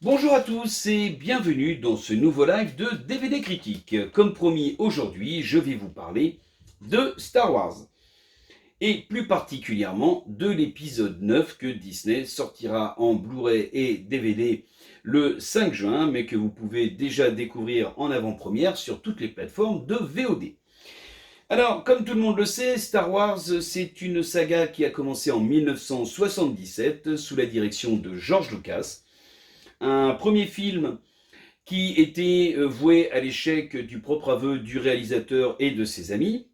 Bonjour à tous et bienvenue dans ce nouveau live de DVD Critique. Comme promis, aujourd'hui, je vais vous parler de Star Wars. Et plus particulièrement de l'épisode 9 que Disney sortira en Blu-ray et DVD le 5 juin, mais que vous pouvez déjà découvrir en avant-première sur toutes les plateformes de VOD. Alors, comme tout le monde le sait, Star Wars, c'est une saga qui a commencé en 1977 sous la direction de George Lucas. Un premier film qui était voué à l'échec du propre aveu du réalisateur et de ses amis,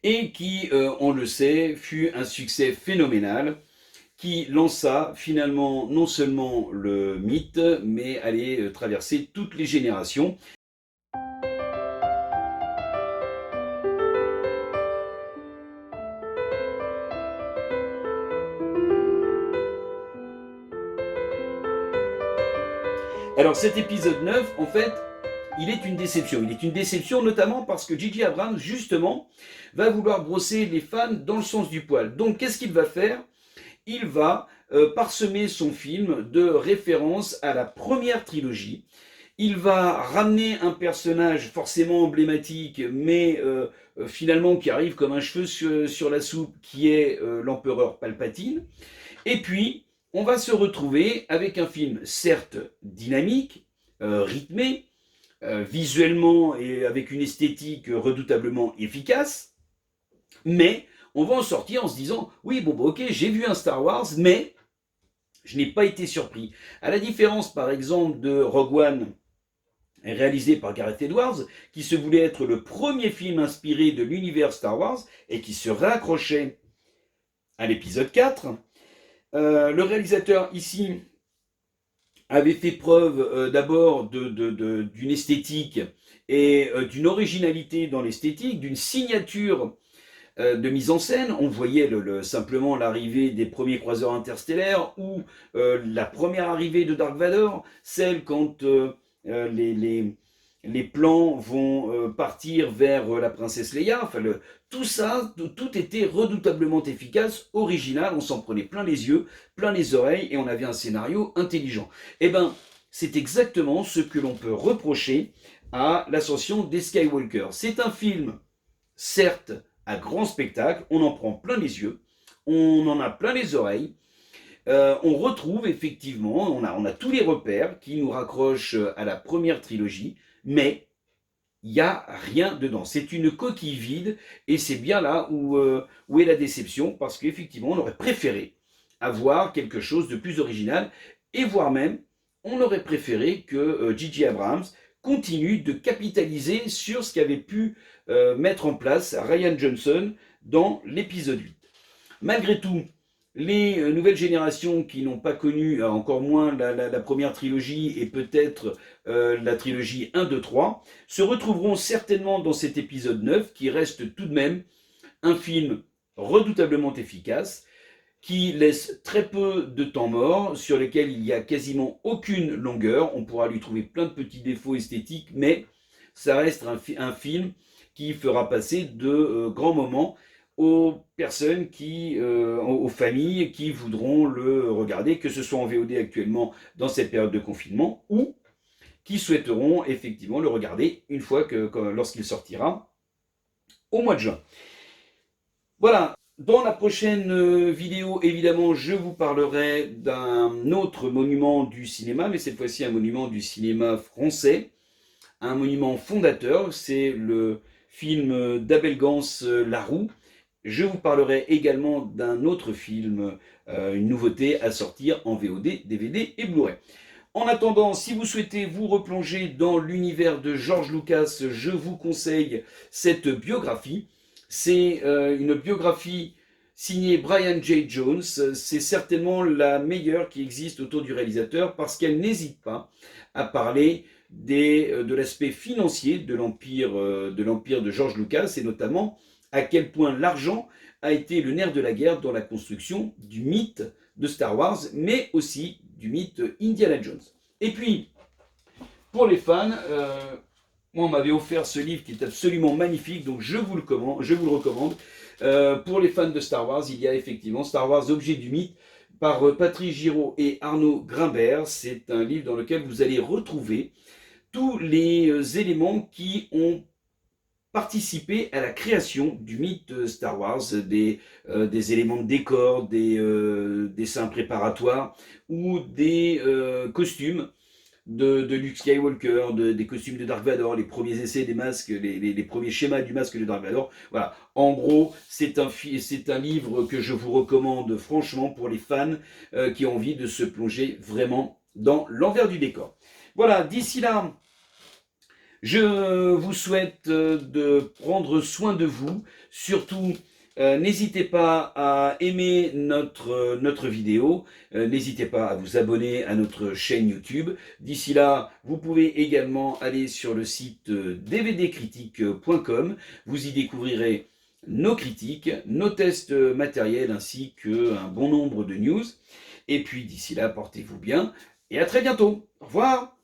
et qui, on le sait, fut un succès phénoménal, qui lança finalement non seulement le mythe, mais allait traverser toutes les générations. Alors cet épisode 9, en fait, il est une déception. Il est une déception notamment parce que J.J. Abrams, justement, va vouloir brosser les fans dans le sens du poil. Donc qu'est-ce qu'il va faire ? Il va parsemer son film de références à la première trilogie. Il va ramener un personnage forcément emblématique, mais finalement qui arrive comme un cheveu sur la soupe, qui est l'empereur Palpatine. Et puis, on va se retrouver avec un film certes dynamique, rythmé, visuellement et avec une esthétique redoutablement efficace, mais on va en sortir en se disant oui, bon, ok, j'ai vu un Star Wars, mais je n'ai pas été surpris. À la différence, par exemple, de Rogue One, réalisé par Gareth Edwards, qui se voulait être le premier film inspiré de l'univers Star Wars et qui se raccrochait à l'épisode 4. Le réalisateur ici avait fait preuve d'abord d'une esthétique et d'une originalité dans l'esthétique, d'une signature de mise en scène. On voyait simplement l'arrivée des premiers croiseurs interstellaires ou la première arrivée de Dark Vador, celle quand les plans vont partir vers la princesse Leia. Enfin, tout ça, tout était redoutablement efficace, original, on s'en prenait plein les yeux, plein les oreilles, et on avait un scénario intelligent. Eh bien, c'est exactement ce que l'on peut reprocher à l'ascension des Skywalker. C'est un film, certes, à grand spectacle, on en prend plein les yeux, on en a plein les oreilles, on retrouve effectivement, on a tous les repères qui nous raccrochent à la première trilogie, mais il n'y a rien dedans. C'est une coquille vide, et c'est bien là où est la déception, parce qu'effectivement, on aurait préféré avoir quelque chose de plus original, et voire même, on aurait préféré que J.J. Abrams continue de capitaliser sur ce qu'avait pu mettre en place Rian Johnson dans l'épisode 8. Malgré tout, les nouvelles générations qui n'ont pas connu encore moins la première trilogie et peut-être la trilogie 1, 2, 3 se retrouveront certainement dans cet épisode 9 qui reste tout de même un film redoutablement efficace, qui laisse très peu de temps mort, sur lequel il n'y a quasiment aucune longueur. On pourra lui trouver plein de petits défauts esthétiques, mais ça reste un film qui fera passer de grands moments aux personnes aux familles qui voudront le regarder, que ce soit en VOD actuellement dans cette période de confinement, ou qui souhaiteront effectivement le regarder une fois lorsqu'il sortira au mois de juin. Voilà. Dans la prochaine vidéo, évidemment, je vous parlerai d'un autre monument du cinéma, mais cette fois-ci un monument du cinéma français, un monument fondateur, c'est le film d'Abel Gans, La Roue. Je vous parlerai également d'un autre film, une nouveauté à sortir en VOD, DVD et Blu-ray. En attendant, si vous souhaitez vous replonger dans l'univers de George Lucas, je vous conseille cette biographie. C'est une biographie signée Brian J. Jones. C'est certainement la meilleure qui existe autour du réalisateur parce qu'elle n'hésite pas à parler de l'aspect financier de l'empire de George Lucas, et notamment à quel point l'argent a été le nerf de la guerre dans la construction du mythe de Star Wars, mais aussi du mythe Indiana Jones. Et puis, pour les fans, moi on m'avait offert ce livre qui est absolument magnifique, donc je vous le recommande. Pour les fans de Star Wars, il y a effectivement Star Wars Objet du mythe, par Patrice Giraud et Arnaud Grimbert. C'est un livre dans lequel vous allez retrouver tous les éléments qui ont participé à la création du mythe Star Wars, des éléments de décor, des dessins préparatoires ou des costumes de Luke Skywalker, des costumes de Dark Vador, les premiers essais des masques, les premiers schémas du masque de Dark Vador. Voilà. En gros, c'est un livre que je vous recommande franchement pour les fans qui ont envie de se plonger vraiment dans l'envers du décor. Voilà, d'ici là, je vous souhaite de prendre soin de vous. Surtout, n'hésitez pas à aimer notre vidéo. N'hésitez pas à vous abonner à notre chaîne YouTube. D'ici là, vous pouvez également aller sur le site dvdcritique.com. Vous y découvrirez nos critiques, nos tests matériels ainsi qu'un bon nombre de news. Et puis d'ici là, portez-vous bien et à très bientôt. Au revoir.